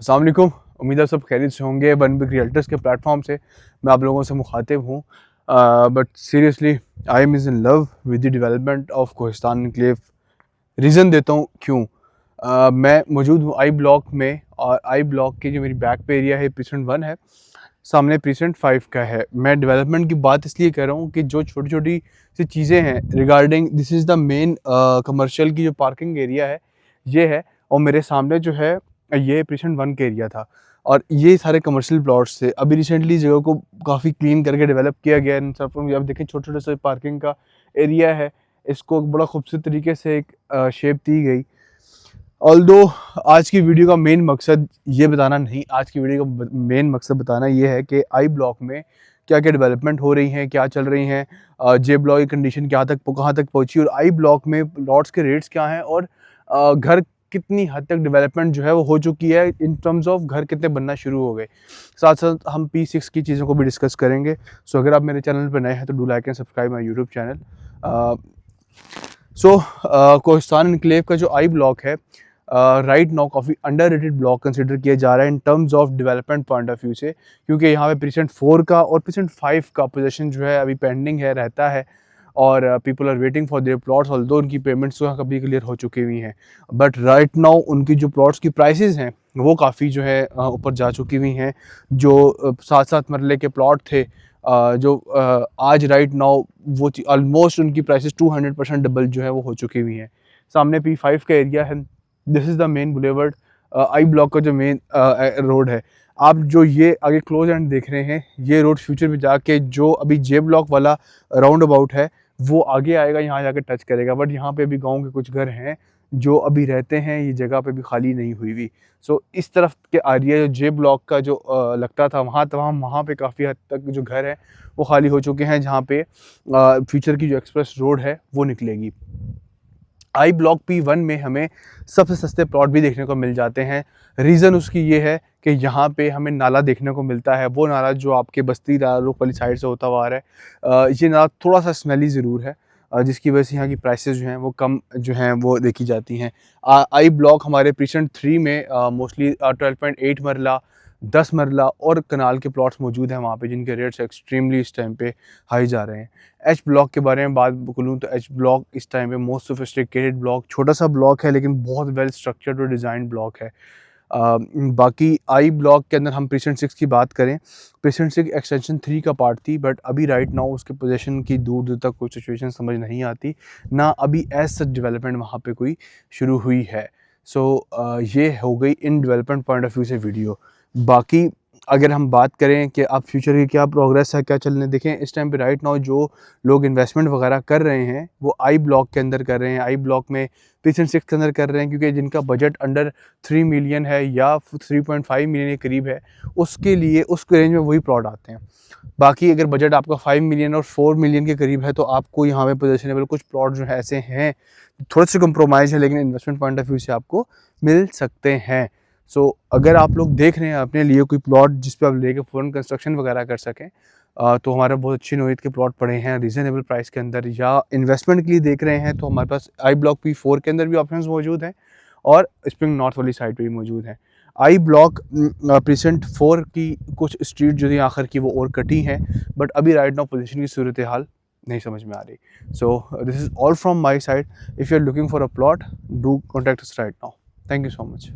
अस्सलाम वालेकुम। उम्मीद है सब खैरियत से होंगे। वन बिग रियल्टर्स के प्लेटफॉर्म से मैं आप लोगों से मुखातिब हूँ। But seriously I am is in love with the development of Kohistan enclave. Reason देता हूँ क्यों। मैं मौजूद हूँ आई ब्लॉक में, और आई ब्लॉक की जो मेरी बैक पे एरिया है प्रीसेंट 1 है, सामने प्रीसेंट 5 का है। मैं डेवलपमेंट की बात इसलिए कर रहा हूँ कि जो छोटी छोटी सी चीज़ें हैं regarding this is the main commercial की जो पार्किंग एरिया है ये है, और मेरे सामने जो है ये प्रीसेंट 1 का एरिया था, और ये सारे कमर्शियल प्लॉट्स थे। अभी रिसेंटली जगह को काफ़ी क्लीन करके डेवलप किया गया है। इन सब अब देखें छोटे छोटे से पार्किंग का एरिया है, इसको बड़ा खूबसूरत तरीके से एक शेप दी गई। ऑल्दो आज की वीडियो का मेन मकसद ये बताना नहीं, आज की वीडियो का मेन मकसद बताना ये है कि आई ब्लॉक में क्या क्या डेवलपमेंट हो रही हैं, क्या चल रही हैं, जे ब्लॉक की कंडीशन क्या तक कहाँ तक पहुंची, और आई ब्लॉक में प्लॉट्स के रेट्स क्या हैं, और घर कितनी हद तक डेवलपमेंट जो है वो हो चुकी है इन टर्म्स ऑफ घर कितने बनना शुरू हो गए। साथ साथ हम P6 की चीज़ों को भी डिस्कस करेंगे। सो अगर आप मेरे चैनल पर नए हैं तो do like and subscribe my YouTube channel. Kohistan enclave का जो आई ब्लॉक है राइट नाउ काफ़ी अंडररेटेड ब्लॉक कंसिडर किया जा रहा है in terms of development point of view से, क्योंकि यहाँ पे प्रीसेंट 4 का और प्रीसेंट 5 का पोजीशन जो है अभी पेंडिंग है रहता है, और people are waiting for their plots, although उनकी पेमेंट्स जो है कभी क्लियर हो चुकी हुई हैं। बट राइट नाउ उनकी जो प्लॉट्स की प्राइसेस हैं वो काफ़ी जो है ऊपर जा चुकी हुई हैं। जो 7-7 मरले के प्लॉट थे जो आज राइट नाउ वो ऑलमोस्ट उनकी प्राइसेस 200% डबल जो है वो हो चुकी हुई हैं। सामने P5 का एरिया है, this is the main boulevard, I block का जो मेन रोड है। आप जो ये आगे क्लोज एंड देख रहे हैं ये रोड फ्यूचर में जाके जो अभी जे ब्लॉक वाला राउंड अबाउट है वो आगे आएगा, यहाँ जाके टच करेगा। बट यहाँ पे अभी गांव के कुछ घर हैं जो अभी रहते हैं, ये जगह पे भी खाली नहीं हुई हुई। सो इस तरफ के एरिया जो जे ब्लॉक का जो लगता था वहाँ पे काफ़ी हद तक जो घर है वो खाली हो चुके हैं, जहाँ पे फ्यूचर की जो एक्सप्रेस रोड है वो निकलेगी। आई ब्लॉक P1 में हमें सबसे सस्ते प्लॉट भी देखने को मिल जाते हैं। रीज़न उसकी ये है कि यहाँ पे हमें नाला देखने को मिलता है, वो नाला जो आपके बस्ती रुख वाली साइड से होता हुआ आ रहा है। ये नाला थोड़ा सा स्मेली ज़रूर है, जिसकी वजह से यहाँ की प्राइसेस जो हैं वो कम जो हैं वो देखी जाती हैं। आई ब्लॉक हमारे प्रीसेंट 3 में मोस्टली 12.8 मरला, 10 मरला और कनाल के प्लॉट्स मौजूद हैं वहाँ पे, जिनके रेट्स एक्सट्रीमली इस टाइम पे हाई जा रहे हैं। एच ब्लॉक के बारे में बात बोलूँ तो एच ब्लॉक इस टाइम पे मोस्ट सोफिस्टिकेटेड ब्लॉक, छोटा सा ब्लॉक है लेकिन बहुत वेल स्ट्रक्चर्ड और डिज़ाइन ब्लॉक है। बाकी आई ब्लॉक के अंदर हम प्रीसेंट 6 की बात करें, प्रीसेंट 6 एक्सटेंशन 3 का पार्ट थी, बट अभी राइट नाउ उसके पोजीशन की दूर दूर तक कोई सिचुएशन समझ नहीं आती, ना अभी एज सच डेवलपमेंट वहाँ पे कोई शुरू हुई है। सो ये हो गई in development point of view से वीडियो। बाकी अगर हम बात करें कि अब फ्यूचर की क्या प्रोग्रेस है, क्या चलने, देखें इस टाइम पे राइट नाउ जो लोग इन्वेस्टमेंट वगैरह कर रहे हैं वो आई ब्लॉक के अंदर कर रहे हैं, आई ब्लॉक में प्रीसेंट 6 के अंदर कर रहे हैं, क्योंकि जिनका बजट अंडर 3 मिलियन है या 3.5 मिलियन के करीब है उसके लिए उस रेंज में वही प्लॉट आते हैं। बाकी अगर बजट आपका 5 मिलियन और 4 मिलियन के करीब है तो आपको यहाँ पे पोजिशनेबल कुछ प्लॉट जो है ऐसे हैं थोड़े से कंप्रोमाइज़ है, लेकिन इन्वेस्टमेंट पॉइंट ऑफ व्यू से आपको मिल सकते हैं। सो अगर आप लोग देख रहे हैं अपने लिए कोई प्लॉट जिस पे आप लेके फ़ौरन कंस्ट्रक्शन वगैरह कर सकें, तो हमारे बहुत अच्छी नोयत के प्लॉट पड़े हैं रीज़नेबल प्राइस के अंदर, या इन्वेस्टमेंट के लिए देख रहे हैं तो हमारे पास आई ब्लॉक P4 के अंदर भी ऑप्शंस मौजूद हैं और स्प्रिंग नॉर्थ वाली साइड पे भी मौजूद हैं। आई ब्लॉक प्रीसेंट 4 की कुछ स्ट्रीट जो थी आखिर की वो और कटी हैं, बट अभी राइट नाउ पोजीशन की सूरत हाल नहीं समझ में आ रही। So this is all from my side. If you are looking for a plot do contact us right now. Thank you so much.